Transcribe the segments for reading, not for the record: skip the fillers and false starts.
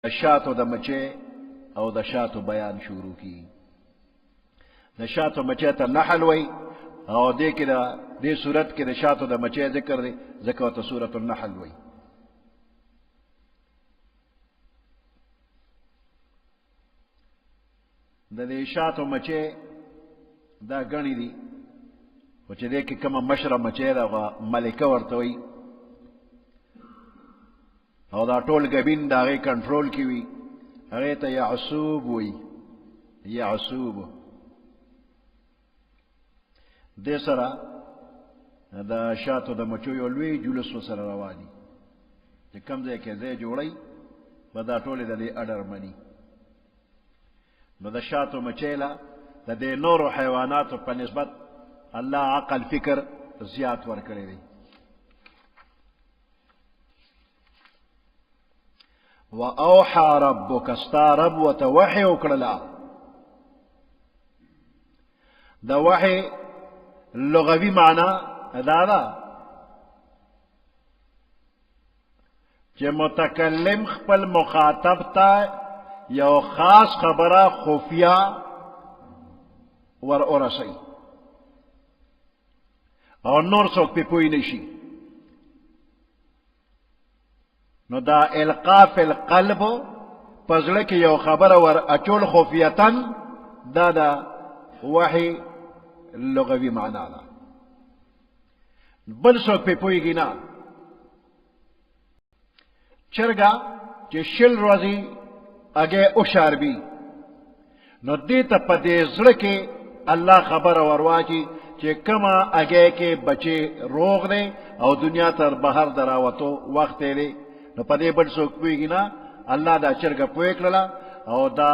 شاتو د مچې او د شاتو بیان شروع کی. د شاتو مچې ته نحل وای او دې کې دې صورت کې د شاتو د مچې ذکر دی ځکه ته سورۃ النحل وای. د دې شاتو مچې دا غنی دي او چې دې کې کومه مشره مچې دا ملکه ورته وای او دا ټول غبین دا غي کنټرول کی وی هغه ته یعصوب وی یعصوب. د سره دا شاتو د مچو یو لوی جلوس سره رواني چې کوم ځای کې ځای جوړي په دا ټول د دې اډر منی. نو د شاتو مچېلا د دې نورو حیواناتو په نسبت الله عقل فکر زیات ورکړي دی. وأوحى ربك استا رب وتوحي وكرلا. دا وحي لغوي معنى دا چې متکلم خپل مخاطب ته یو خاص خبره خفیه ور اورسي او نور څوک په پوي نشي. نو دا القاء فی القلب پزړه کې یو خبره ور اچول خفیتن دا وحی لغوي معنا ده. بل څوک په پويږي نه. چرګا چې شل ورځې اگے او شاربي نو دې ته په دې زړه کې الله خبره ورواچي چې کما اگے کې بچي روغ دي او دنیا تر بهر دراوتو وخت لري. نو په دې بل څوک پوهېږي نه. الله دا چرګه پوه کړله او دا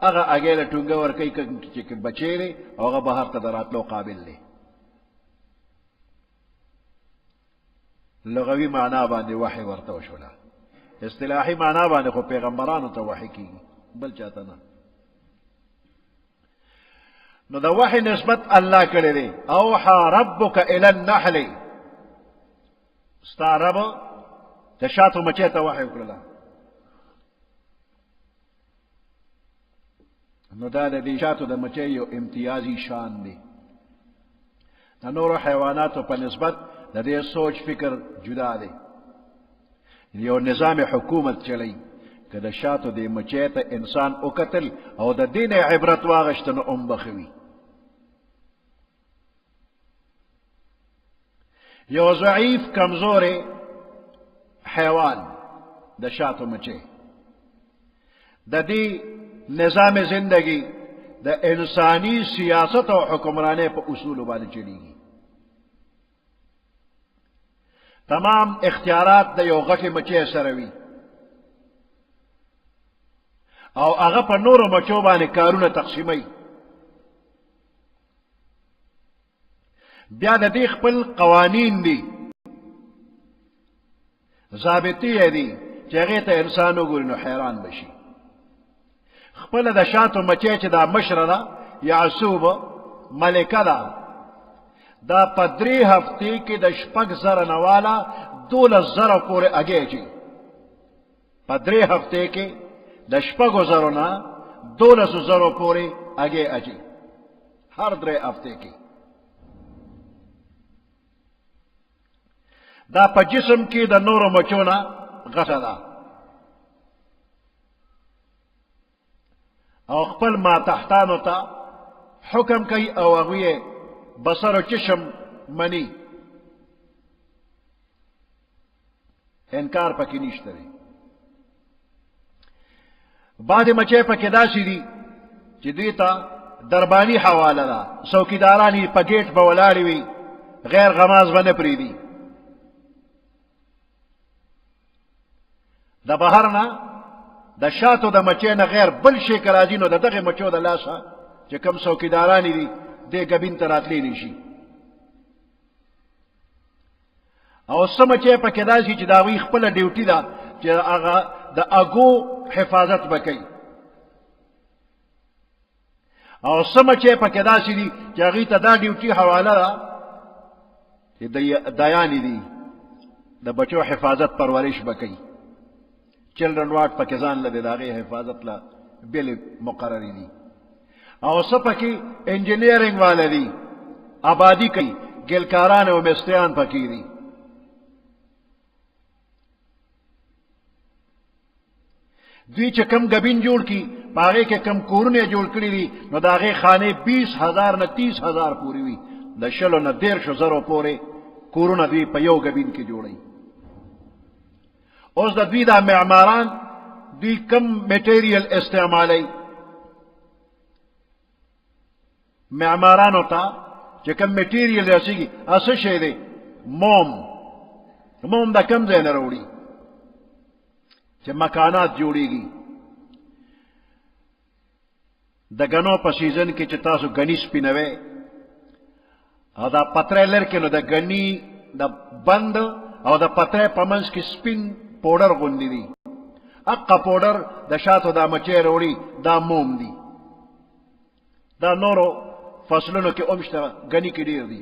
هغه هګۍ له ټونګه ورکوي چې بچی دی او هغه بهر ته د راتلو قابل دی. لغوي معنا باندې وحی ورته وشوله. اصطلاحي معنا باندې خو پیغمبرانو ته وحی کېږي بل چاته نه. نو د وحی نسبت الله کړی دی. اوحى ربک الی النحل ستا رب د شاتو مچې ته وحی وکړله. نو دا د دې شاتو د مچې یو امتیازي شان دی. د نورو حیواناتو په نسبت د دې سوچ فکر جدا دی. یو نظام حکومت چلی که د شاتو د مچې ته انسان وکتل او د دین عبرت واغشت نو بخوي. یو ضعیف کمزوري حیوان د شاتو مچې د دې نظام زندگی د انسانی سیاست او حکمرانی په اصول باندې چلیږي. تمام اختیارات د یو غټي مچې سره وي او هغه په نورو مچو باندې کارونه تقسیموي. بیا د دې خپل قوانین دي ضابطی دی چې هغه ته انسان وګوري نو حیران بشي. خپل د شاتو مچې چې دا مشره ده یعصوب ملکه ده دا په 3 هفتې کې د 6,000 نه والا 12,000 پورې اگې چی. په 3 هفتې کې د 6,000 نه 12,000 پورې اگې اچي هر 3 هفتې کې. دا په جسم کې د نورو مچونه غټه ده او خپل ما تحتانو ته حکم کوي او هغوی بصر و چشم منی. انکار پکې نشته دی. بعضې مچې پکې داسې دي چې دوی ته درباني حواله ده. څوکیداران یې په ګیټ به ولاړې وي غیر غماز به نه پرېږدي. د بهر نه د شاتو د مچې نه غیر بل شي که راځي نو د دغې مچو د لاسه چې کوم څوکیداران دي دې ګبین ته راتلی نه شي. او څه مچې پکې داسې چې د هغوی خپله ډیوټي ده چې هغه د اګو حفاظت به کوي او څه مچې پکې داسې دي چې هغوی ته دا ډیوټي حواله ده چې دیانې دي د بچو حفاظت پرورش به کوي. چلډرن واټ پکې ځان لدی د هغې حفاظت له بلې مقررې دي او څه پکې انجینیرنګ والا دي آبادي کوي ګلکاران او مستریان پکې دي دوی چې کم ګبین جوړ کی په هغې کې کم کورونه جوړ کړي دي نو د هغې خانې 20,000 نه 30,000 پورې وي د 100 نه 150,000 پورې کورونه دوی په یو ګبین کې جوړوي اوس د دوی دا معماران دوی کم میټیریل استعمالوي معمارانو ته چې کم میټیریل رسیږي څه شی دی موم د کم ځای نه راوړي چې مکانات جوړیږي د غنو په سیزن کې چې تاسو غنی سپینوي او دا پتره لرکې نو د غنی د بند او د پتره په منځ کې سپین پوډر غوندې دي اقا پوډر د شاتو دا مچۍ راوړي دا موم دي دا نورو فصلونو کې هم شته غنی کې ډېر دي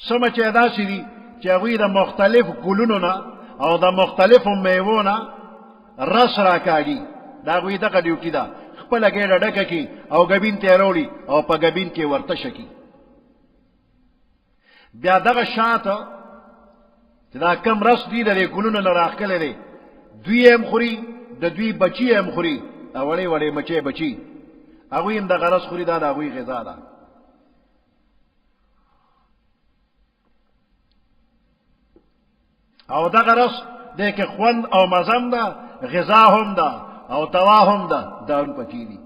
څه مچۍ داسې دي چې هغوی د مختلف ګلونو نه او د مختلفو میوو نه رس راکاږي د هغوی دغه ډیوټي ده خپله ګېډه ډکه کړي او ګبین ته یې راوړي او په ګبین کې ورتشه کړي بیا دغه شاته چې دا کم رس دوی د دې ګلونو نه راښکلی دی دوی هم خوري د دوی بچي هم خوري وړې وړې مچۍ بچي هغوی هم دغه رس خوري دا د هغوی غذا ده او دغه رس دی کې خوند او مزم ده غذا هم ده او دوا هم ده دا هم پکې دي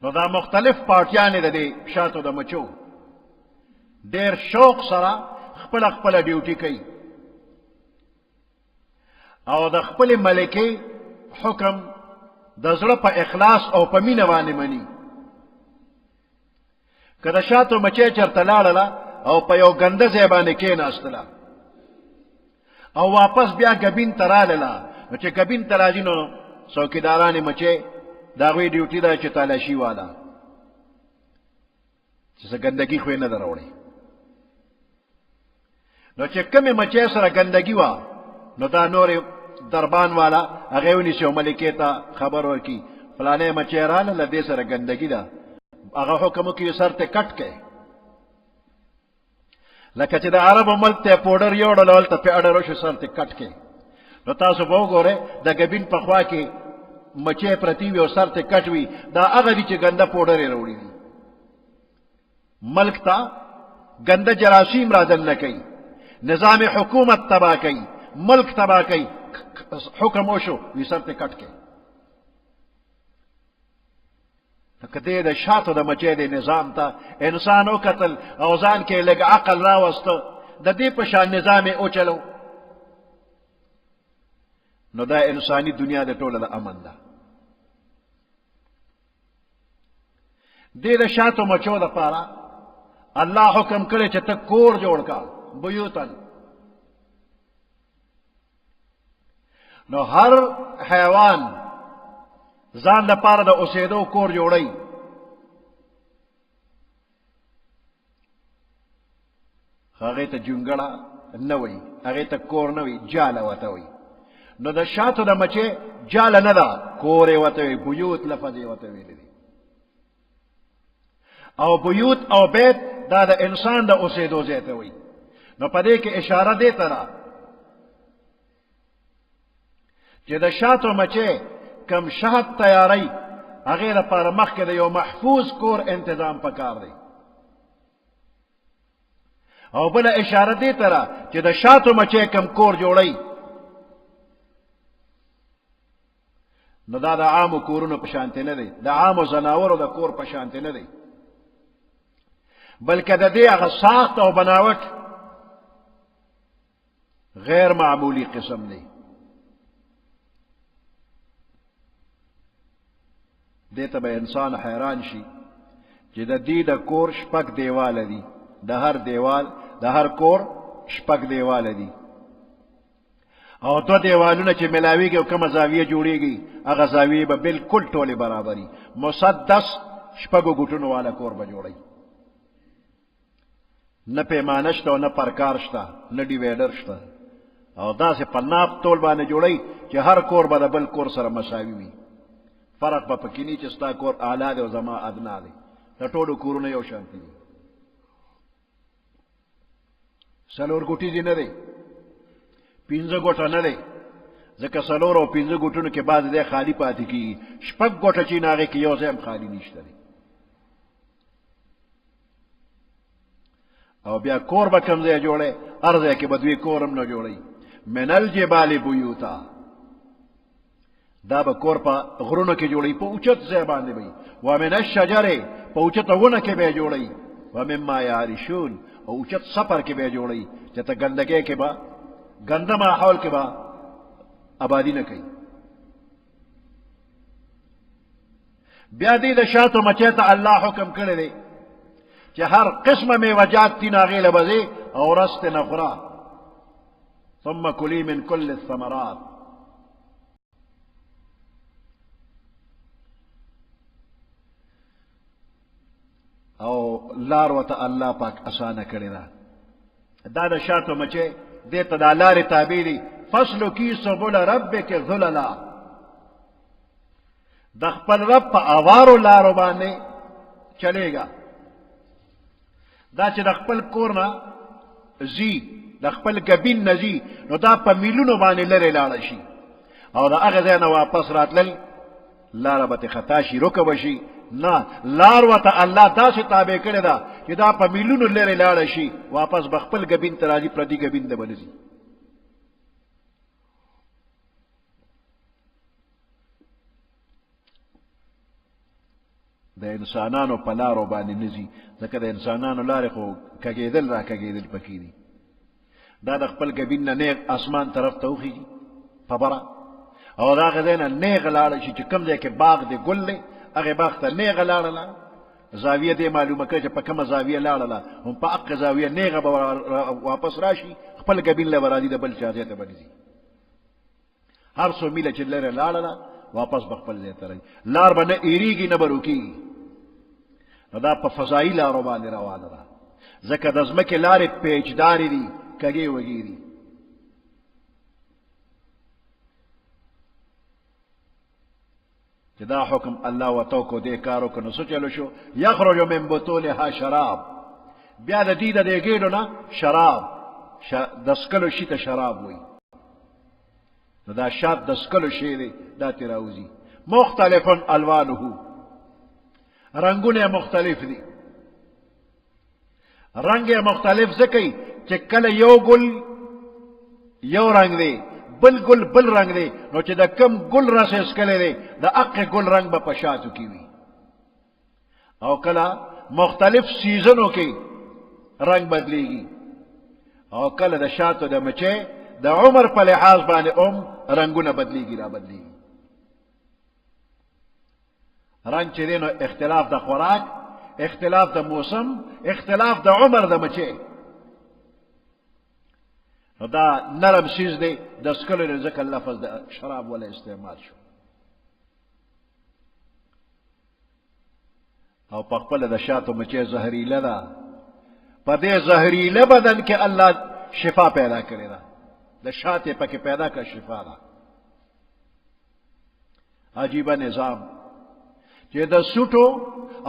نو دا مختلف پارټیانې د دې شاتو د مچو ډېر شوق سره خپله ډیوټي کوي او د خپلې ملکې حکم د زړه په اخلاص او په مینه باندې مني که د شاتو مچۍ چېرته لاړله او په یو ګنده ځای باندې کېناستله او واپس بیا ګبین ته رالله نو چې ګبین ته راځي نو څوکیدارانې مچۍ د هغوی ډیوټي ده چې تالاشي واله چې څه ګندګي خو یې نه ده راوړې نو چې کمې مچۍ سره ګندګي وه نو دا نورې دربان والا هغې ونیسي او ملکې ته خبر ورکړي فلانې مچۍ راله له دې سره ګندګي ده هغه حکم وکړي سر ته کټ کړئ لکه چې د عربو ملک ته پوډر یوړل هلته پې اډر وشو سر ته کټ کړئ نو تاسو به وګورئ د ګبین په خوا کې مچۍ پرتې وي او سر ته کټ وي دا هغه دي چې ګنده پوډر یې راوړي دي ملک ته ګنده جراثیم رادن نه کوي نظام حکومت تباه کوي ملک تباه کوي حکم وشو وي سر ته کټ کړئ که دې د شاتو د مچۍ د نظام ته انسان وکتل او ځان کې لږ عقل راوسته د دې په شان نظام یې وچلو نو دا انساني دنیا د ټوله د امن ده دې د شاتو مچو دپاره الله حکم کړی چې ته کور جوړ کا بیوتن نو هر حیوان ځان لپاره د اوسېدو کور جوړوي هغې ته جونګړه نه وایي هغې ته کور نه وایي جاله ورته وایي نو د شاتو د مچۍ جاله نه ده کور یې ورته وایي بیوت لفظ یې ورته ویلی دی او بیوت او بیت دا د انسان د اوسېدو ځای ته وایي نو په دې کې اشاره دې ته ده چې د شاتو مچۍ کم شهد تیاری هغې لپاره مخکې د یو محفوظ کور انتظام پکار دی او بله اشاره دې ته ده چې د شاتو مچۍ کم کور جوړوي نو دا د عامو کورونو په شانتې نه دی د عامو ځناورو د کور په شانتې نه دی بلکې د دې هغه ساخت او بناوټ غیر معمولی قسم دی دې ته به انسان حیران شي چې د دې د کور شپږ دیواله دي د هر کور شپږ دیواله دي او دو دیوالونه چې ملاویږي او کومه زاویه جوړیږي هغه زاویې به بالکل ټولې برابري مسدس شپږو ګوټونو والا کور به جوړوي نہ پیمانه شته او نه پرکار شته نه ډیویډر شته او داسې په ناپ تول باندې جوړی چې هر کور به د بل کور سره مساوي وي فرق به پکې نه چې ستا کور اعلی دی او زما ادنا دی د ټولو کورونه یو شانتي دي څلور ګوټیزې نه دی پنځه ګوټه نه دی ځکه څلور او پنځه ګوټونو کې بعضې دی خالي پاتې کېږي شپږ ګوټه چې نه هغې کې یو ځای هم خالي نشته دی او بیا کور به کوم ځای جوړی هر ځای کې به دوی کور هم نه جوړی من الجبال بیوتا دا به کور په غرونو کې جوړی په اوچت ځای باندې به و من الشجرې په اوچته ونه کې به جوړی و مما یعرشون او اوچت سفر کې به جوړی چې ته ګندګۍ کې به ګنده ماحول کې به آبادي نه کوي بیا دې د شاتو مچۍ ته الله حکم کړی دی چې هر قسمه میوجات تین هغې له به او رس ترې نه خوره ثم کلی من کل الثمرات او لار ورته الله پاک اسانه کړې ده دا د شاتو مچۍ دې ته دا لارې تابع دي فاسلکی سبل ربک ذللا د خپل رب په اوارو لارو باندې چلېږه دا چې د خپل کور نه ځي د خپل ګبین نه ځي نو دا په میلونو باندې لرې لاړه شي او د هغه ځای نه واپس راتلل لاره به ترې خطا شي رکه به شي نه لار ورته الله داسې تابع کړې ده چې دا په میلونو لرې لاړه شي واپس به خپل ګبین ته راځي پردي ګبین ته به نه ځي د انسانانو په لارو باندې نه ځي ځکه د انسانانو لارې خو کږېدل را کږېدل پکې دي دا د خپل ګبین نه نیغ اسمان طرف ته وخېږي خبره او د هغه ځای نه نیغ لاړه شي چې کوم ځای کې باغ دی ګل دی هغې باغ ته نیغه لاړله زاویه دې معلومه کړه چې په کومه زاویه لاړله هم په هغه زاویه نیغه به واپس راشي خپل ګبین له به راځي د بل چا ځای ته به نه ځي هر څو میله چې لرې لاړله واپس به خپل ځای ته راځي لار به نه ایریږي نه به روکېږي نو دا په فضایي لارو باندې روانه ده ځکه د ځمکې لارې پیچدارې دي کږې وږې دي چې دا حکم الله ورته وکړو دې کار وکړو نو څه چلو شو یخرج من بطونها شراب بیا د دې د دې ګېډو نه شراب د څکلو شي ته شراب وایي نو دا شات د څکلو شی دی دا ترې راوځي مختلف الوانه رنگونه مختلف دي رنگ مختلف ځکه چې کله یو ګل یو رنگ دی بل ګل بل رنگ دی نو چې د کم ګل رس یې څکلی دی د هغې ګل رنگ به په شاتو کې وي او کله مختلف سیزنو کې رنگ بدلیږي او کله د شاتو د مچۍ د عمر په لحاظ باندې رنگونه بدلیږي را بدلیږي رنگ چې دی نو اختلاف د خوراک اختلاف د موسم اختلاف د عمر د مچۍ نو دا نرم سیز دی د څکلو نه ځکه لفظ د شراب ولا استعمال شو او په خپله د شاتو مچۍ زهریله ده په دې زهریله بدن کې الله شفا پیدا کړې ده د شات یې پکې پیدا کړه شفا ده عجیبه نظام چې د سوټو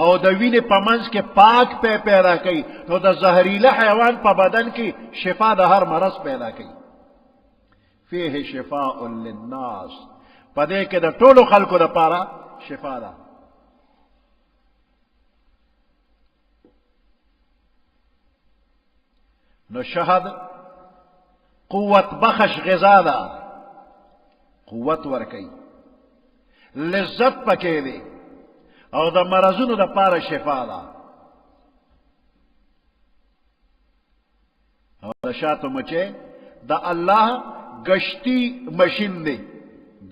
او د وینې په منځ کې پاک پیدا کوي نو د زهریله حیوان په بدن کې شفا د هر مرض پیدا کوي فیه شفاء للناس په دې کې د ټولو خلکو دپاره شفا ده نو شهد قوت بخش غذا ده قوت ورکوي لذت پکې دی او د مرضونو د پاره شفا ده او د شاتو مچۍ د الله گشتي مشین دی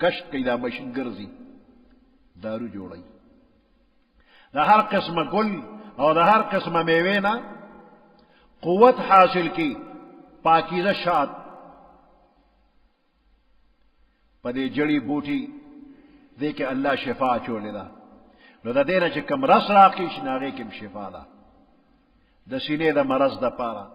گشت کوي دا مشین ګرځي دارو جوړوي د هر قسمه ګل او د هر قسمه میوې نه قوت حاصل کی پاکیزه شات په دې جړی بوټي دې کې الله شفا چولې ده نو د دې نه چې کوم رس راکړي شي نو هغې کې هم شفا ده د سینې د مرض د پاره